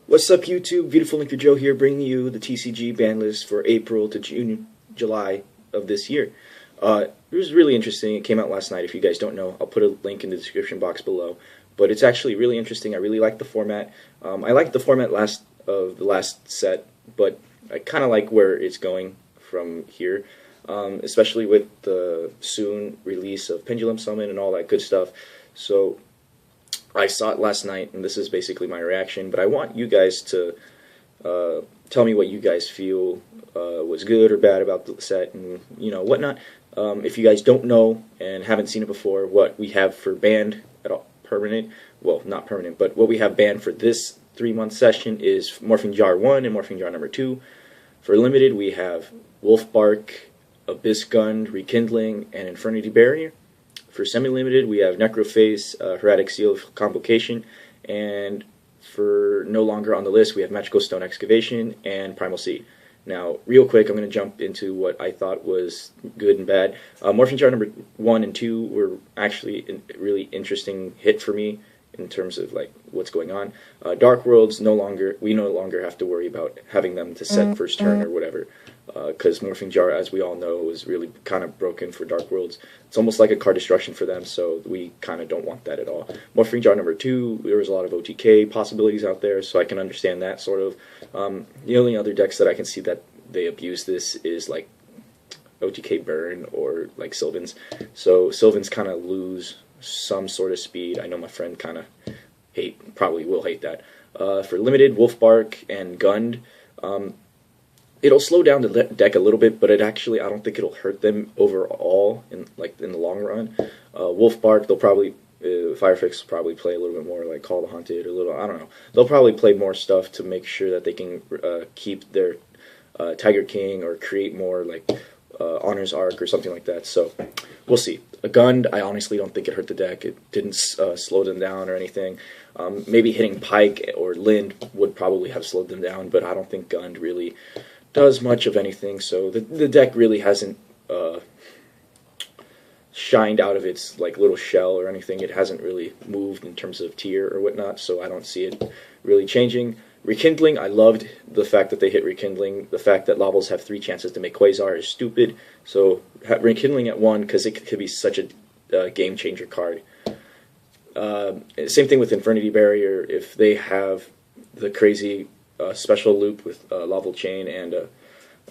What's up, YouTube? Beautiful Linker Joe here, bringing you the TCG ban list for April to June, July of this year. It was really interesting. It came out last night. If you guys don't know, I'll put a link in the description box below. But it's actually really interesting. I really like the format. I liked the format of the last set, but I kind of like where it's going from here, especially with the soon release of Pendulum Summon and all that good stuff. So I saw it last night, and this is basically my reaction, but I want you guys to tell me what you guys feel was good or bad about the set and, whatnot. If you guys don't know and haven't seen it before, what we have for banned at all, permanent, well, not permanent, but what we have banned for this 3-month session is Morphing Jar 1 and Morphing Jar number 2. For limited, we have Wolf Bark, Abyss Gun, Rekindling, and Infernity Barrier. For semi-limited, we have Necroface, Hieratic Seal of Convocation, and for no longer on the list, we have Magical Stone Excavation and Primal Seed. Now, real quick, I'm going to jump into what I thought was good and bad. Morphing Jar number 1 and 2 were actually a really interesting hit for me in terms of like what's going on. Dark Worlds, we no longer have to worry about having them to set first turn or whatever, because Morphing Jar, as we all know, was really kind of broken for Dark Worlds. It's almost like a card destruction for them, so we kind of don't want that at all. Morphing Jar number 2, there was a lot of OTK possibilities out there, so I can understand that sort of. The only other decks that I can see that they abuse this is like OTK Burn or like Sylvans. So Sylvans kind of lose some sort of speed. I know my friend kind of probably will hate that. For limited, Wolf Bark and Gund, it'll slow down the deck a little bit, but I don't think it'll hurt them overall in the long run. Wolf Bark, they'll probably Firefix will probably play a little bit more like Call the Hunted, I don't know. They'll probably play more stuff to make sure that they can keep their Tiger King or create more like Honor's Arc or something like that. So we'll see. A Gund, I honestly don't think it hurt the deck. It didn't slow them down or anything. Maybe hitting Pike or Lind would probably have slowed them down, but I don't think Gund really does much of anything. So the deck really hasn't shined out of its like little shell or anything. It hasn't really moved in terms of tier or whatnot, so I don't see it really changing. Rekindling, I loved the fact that they hit Rekindling. The fact that Lobbles have 3 chances to make Quasar is stupid. So Rekindling at 1, because it could be such a game changer card. Same thing with Infernity Barrier. If they have the crazy special loop with Laval Chain and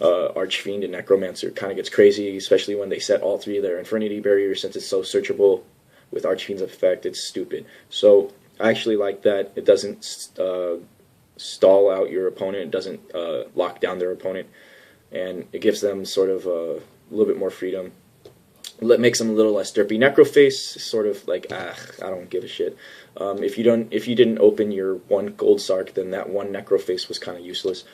Archfiend and Necromancer, kind of gets crazy, especially when they set all 3 of their Infernity Barriers. Since it's so searchable with Archfiend's effect, it's stupid. So I actually like that. It doesn't stall out your opponent. It doesn't lock down their opponent, and it gives them sort of a little bit more freedom. It makes them a little less derpy. Necroface is sort of like, I don't give a shit. If you didn't open your 1 Gold Sark, then that 1 Necroface was kind of useless.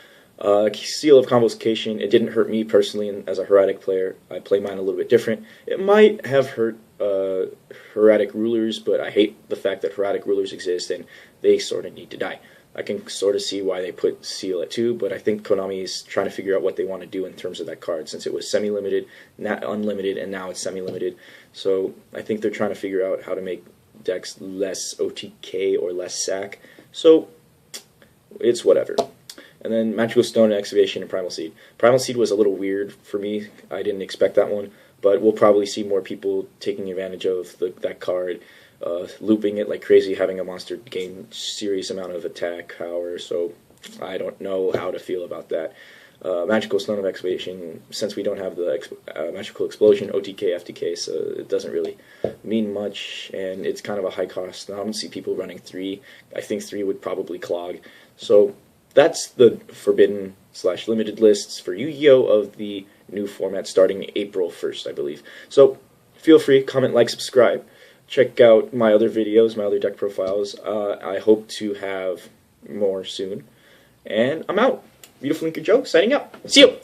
Seal of Convocation, it didn't hurt me personally as a Hieratic player. I play mine a little bit different. It might have hurt Hieratic Rulers, but I hate the fact that Hieratic Rulers exist and they sort of need to die. I can sort of see why they put Seal at 2, but I think Konami is trying to figure out what they want to do in terms of that card, since it was semi-limited, not unlimited, and now it's semi-limited. So I think they're trying to figure out how to make decks less OTK or less sack. So it's whatever. And then Magical Stone Excavation and Primal Seed. Primal Seed was a little weird for me. I didn't expect that one, but we'll probably see more people taking advantage of that card. Looping it like crazy, having a monster gain serious amount of attack power, so I don't know how to feel about that. Magical Stone of Excavation, since we don't have the Magical Explosion, OTK, FTK, so it doesn't really mean much, and it's kind of a high cost. I don't see people running 3. I think 3 would probably clog. So that's the forbidden/limited lists for YGO of the new format starting April 1st, I believe. So feel free, comment, like, subscribe. Check out my other videos, my other deck profiles. I hope to have more soon. And I'm out. Beautiful Linker Joe, signing out. See you!